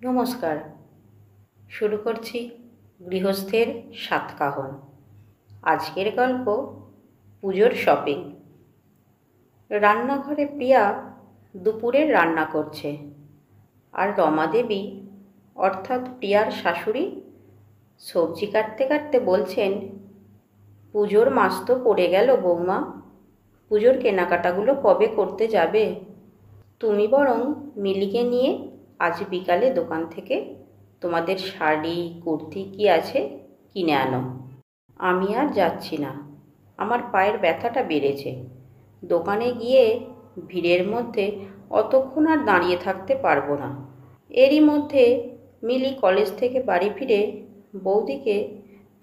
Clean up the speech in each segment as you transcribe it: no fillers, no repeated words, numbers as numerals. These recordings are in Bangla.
নমস্কার। শুরু করছি গৃহস্থের সাতকাহন। আজকের গল্প পুজোর শপিং। রান্নাঘরে প্রিয়া দুপুরের রান্না করছে, আর রমাদেবী অর্থাৎ প্রিয়ার শাশুড়ি সবজি কাটতে কাটতে বলছেন, পুজোর মাস তো পড়ে গেল বৌমা, পুজোর কেনাকাটাগুলো কবে করতে যাবে? তুমি বরং মিলিকে নিয়ে আজ বিকালে দোকান থেকে তোমাদের শাড়ি কুর্তি কি আছে কিনে আনো। আমি আর যাচ্ছি না, আমার পায়ের ব্যথাটা বেড়েছে। দোকানে গিয়ে ভিড়ের মধ্যে অতক্ষণ আর দাঁড়িয়ে থাকতে পারবো না। এরই মধ্যে মিলি কলেজ থেকে বাড়ি ফিরে বৌদিকে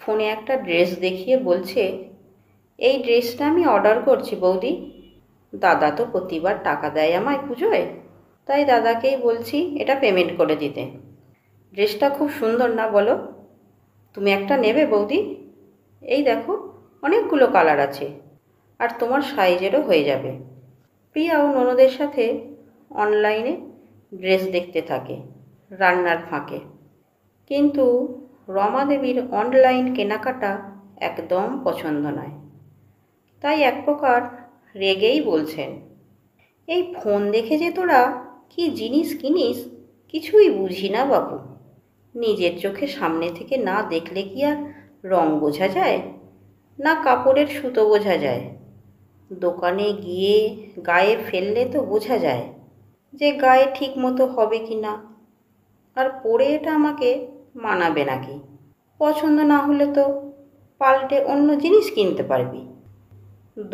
ফোনে একটা ড্রেস দেখিয়ে বলছে, এই ড্রেসটা আমি অর্ডার করছি বৌদি। দাদা তো প্রতিবার টাকা দেয় আমায় পুজোয়, তাই দাদাকেই বলছি এটা পেমেন্ট করে দিতে। ড্রেসটা খুব সুন্দর না বলো? তুমি একটা নেবে বৌদি? এই দেখো, অনেকগুলো কালার আছে, আর তোমার সাইজেরও হয়ে যাবে। প্রিয়াও ননদের সাথে অনলাইনে ড্রেস দেখতে থাকে রান্নার ফাঁকে, কিন্তু রমাদেবীর অনলাইন কেনাকাটা একদম পছন্দ নয়। তাই এক প্রকার রেগেই বলছেন, এই ফোন দেখে যে তোরা কি জিনিস কিনিস কিছুই বুঝি না বাবু। নিজের চোখে সামনে থেকে না দেখলে কি আর রং বোঝা যায়, না কাপড়ের সুতো বোঝা যায়? দোকানে গিয়ে গায়ে ফেললে তো বোঝা যায় যে গায়ে ঠিক মতো হবে কি না, আর পরে এটা আমাকে মানাবে নাকি। পছন্দ না হলে তো পাল্টে অন্য জিনিস কিনতে পারবি।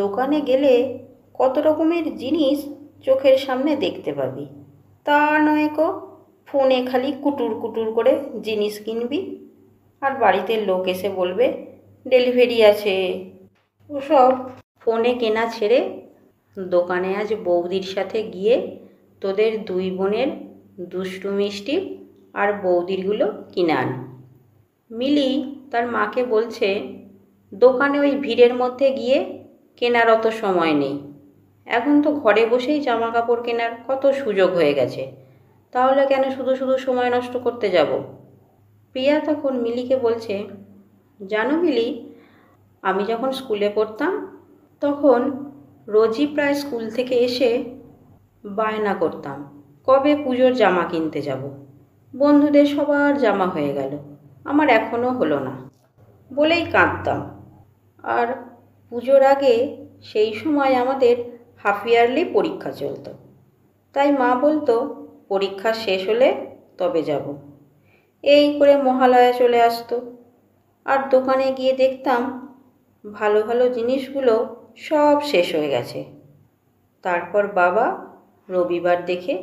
দোকানে গেলে কত রকমের জিনিস চোখের সামনে দেখতে পাবি, তা নয় কো ফোনে খালি কুটুর কুটুর করে জিনিস কিনবি, আর বাড়িতে লোক এসে বলবে ডেলিভারি আছে। ওসব ফোনে কেনা ছেড়ে দোকানে আজ বৌদির সাথে গিয়ে তোদের দুই বোনের দুষ্টু মিষ্টি আর বৌদিরগুলো কিনে আন। মিলি তার মাকে বলছে, দোকানে ওই ভিড়ের মধ্যে গিয়ে কেনার অত সময় নেই, এখন তো ঘরে বসেই জামা কাপড় কেনার কত সুযোগ হয়ে গেছে, তাহলে কেন শুধু শুধু সময় নষ্ট করতে যাব? প্রিয়া তখন মিলিকে বলছে, জানো মিলি, আমি যখন স্কুলে পড়তাম তখন রোজই প্রায় স্কুল থেকে এসে বায়না করতাম, কবে পুজোর জামা কিনতে যাব। বন্ধুদের সবার জামা হয়ে গেল, আমার এখনও হলো না বলেই কাঁদতাম। আর পুজোর আগে সেই সময় আমাদের হাফ ইয়ারলি পরীক্ষা চলতো, তাই মা বলতো পরীক্ষা শেষ হলে তবে যাব। এই করে মহালয়া চলে আসতো, আর দোকানে গিয়ে দেখতাম ভালো ভালো জিনিসগুলো সব শেষ হয়ে গেছে। তারপর বাবা রবিবার দেখে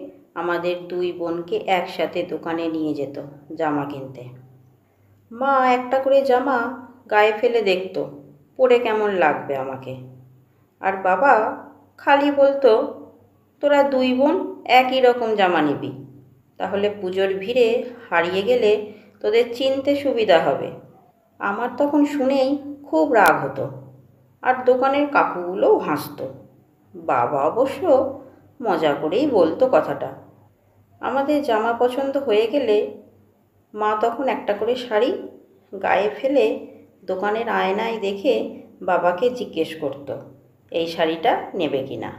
আমাদের দুই বোনকে একসাথে দোকানে নিয়ে যেত জামা কিনতে। মা একটা করে জামা গায়ে ফেলে দেখতো পরে কেমন লাগবে আমাকে, আর বাবা খালি বলতো, তোরা দুই বোন একই রকম জামা নিবি, তাহলে পুজোর ভিড়ে হারিয়ে গেলে তোদের চিনতে সুবিধা হবে। আমার তখন শুনেই খুব রাগ হতো, আর দোকানের কাকুগুলোও হাসতো। বাবা অবশ্য মজা করেই বলতো কথাটা। আমাদের জামা পছন্দ হয়ে গেলে মা তখন একটা করে শাড়ি গায়ে ফেলে দোকানের আয়নায় দেখে বাবাকে জিজ্ঞেস করতো, এই শাড়িটা নেবে কি না।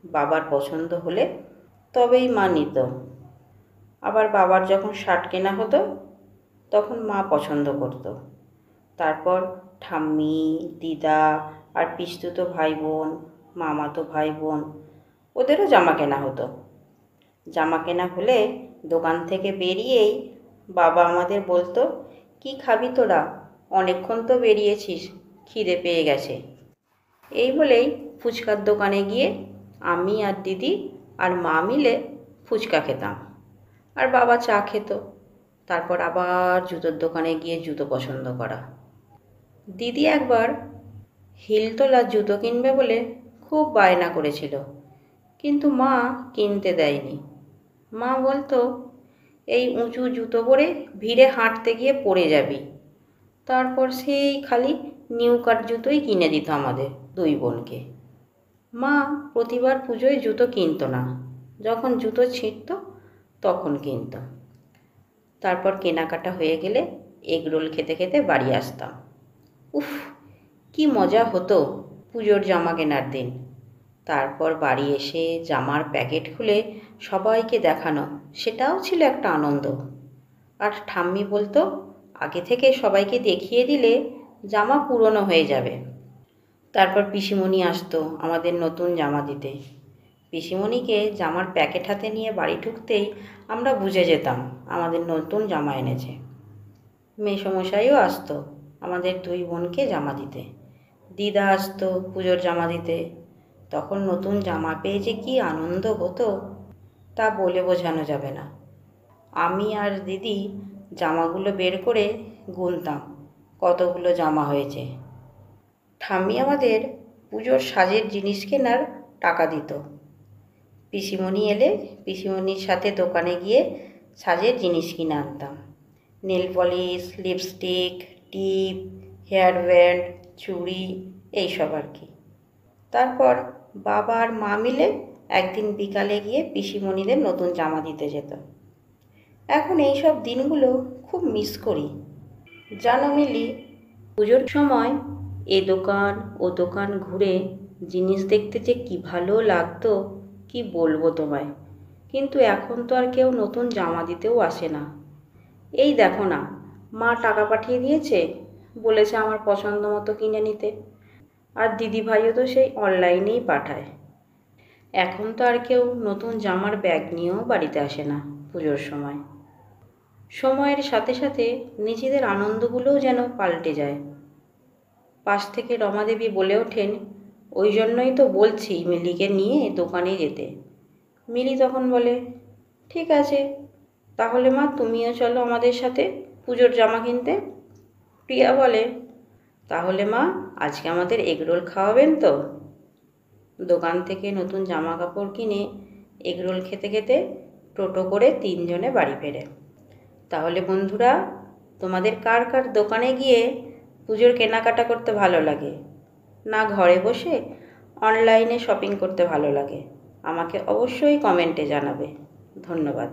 বাবার পছন্দ হলে তবেই মা নিত। আবার বাবার যখন শার্ট কেনা হতো তখন মা পছন্দ করতো। তারপর ঠাম্মি, দিদা আর পিসতুতো ভাই বোন, মামাতো ভাই বোন, ওদেরও জামা কেনা হতো। জামা কেনা হলে দোকান থেকে বেরিয়েই বাবা আমাদের বলতো, কি খাবি তোরা, অনেকক্ষণ তো বেরিয়েছিস, খিদে পেয়ে গেছে। এই বলেই ফুচকার দোকানে গিয়ে আমি আর দিদি আর মা মিলে ফুচকা খেতাম, আর বাবা চা খেত। তারপর আবার জুতোর দোকানে গিয়ে জুতো পছন্দ করা। দিদি একবার হিলতলা জুতো কিনবে বলে খুব বায়না করেছিল, কিন্তু মা কিনতে দেয়নি। মা বলতো, এই উঁচু জুতো পরে ভিড়ে হাঁটতে গিয়ে পড়ে যাবি। তারপর সেই খালি নিউ কাট জুতোই কিনে দিত আমাদের দুই বোনকে। মা প্রতিবার পুজোয় জুতো কিনতো না, যখন জুতো ছিঁড়ত তখন কিনত। তারপর কেনাকাটা হয়ে গেলে এগরোল খেতে খেতে বাড়ি আসতাম। উফ, কি মজা হতো পুজোর জামা কেনার দিন। তারপর বাড়ি এসে জামার প্যাকেট খুলে সবাইকে দেখানো, সেটাও ছিল একটা আনন্দ। আর ঠাম্মি বলতো, আগে থেকে সবাইকে দেখিয়ে দিলে জামা পুরনো হয়ে যাবে। তারপর পিসিমণি আসতো আমাদের নতুন জামা দিতে। পিসিমণিকে জামার প্যাকেট হাতে নিয়ে বাড়ি ঢুকতেই আমরা বুঝে যেতাম আমাদের নতুন জামা এনেছে। মেসোমশাইও আসতো আমাদের দুই বোনকে জামা দিতে। দিদা আসতো পুজোর জামা দিতে। তখন নতুন জামা পেয়ে যে কী আনন্দ হতো তা বলে বোঝানো যাবে না। আমি আর দিদি জামাগুলো বের করে গুনতাম কতগুলো জামা হয়েছে। ঠাম্মি আমাদের পুজোর সাজের জিনিস কেনার টাকা দিত। পিসিমণি এলে পিসিমণির সাথে দোকানে গিয়ে সাজের জিনিস কিনে আনতাম। নেল পলিশ, লিপস্টিক, টিপ, হেয়ার ব্যান্ড, চুড়ি, এইসব আর কি। তারপর বাবা আর মা মিলে একদিন বিকালে গিয়ে পিসিমণিদের নতুন জামা দিতে যেত। এখন এইসব দিনগুলো খুব মিস করি। জানো মিলি, পুজোর সময় এ দোকান ও দোকান ঘুরে জিনিস দেখতে যে কী ভালো লাগতো কি বলবো তোমায়। কিন্তু এখন তো আর কেউ নতুন জামা দিতেও আসে না। এই দেখো না, মা টাকা পাঠিয়ে দিয়েছে, বলেছে আমার পছন্দ মতো কিনে নিতে। আর দিদিভাইও তো সেই অনলাইনেই পাঠায়। এখন তো আর কেউ নতুন জামার ব্যাগ নিয়েও বাড়িতে আসে না পুজোর সময়। সময়ের সাথে সাথে নিজেদের আনন্দগুলোও যেন পাল্টে যায়। পাশ থেকে রমাদেবী বলে ওঠেন, ওই জন্যই তো বলছি মিলিকে নিয়ে দোকানে যেতে। মিলি তখন বলে, ঠিক আছে তাহলে মা তুমিও চলো আমাদের সাথে পুজোর জামা কিনতে। প্রিয়া বলে, তাহলে মা আজকে আমাদের এগরোল খাওয়াবেন তো? দোকান থেকে নতুন জামা কাপড় কিনে এগরোল খেতে খেতে টোটো করে তিনজনে বাড়ি ফেরে। তাহলে বন্ধুরা, তোমাদের কার কার দোকানে গিয়ে পুজোর কেনাকাটা করতে ভালো লাগে, না ঘরে বসে অনলাইনে শপিং করতে ভালো লাগে? আমাকে অবশ্যই কমেন্টে জানাবে। ধন্যবাদ।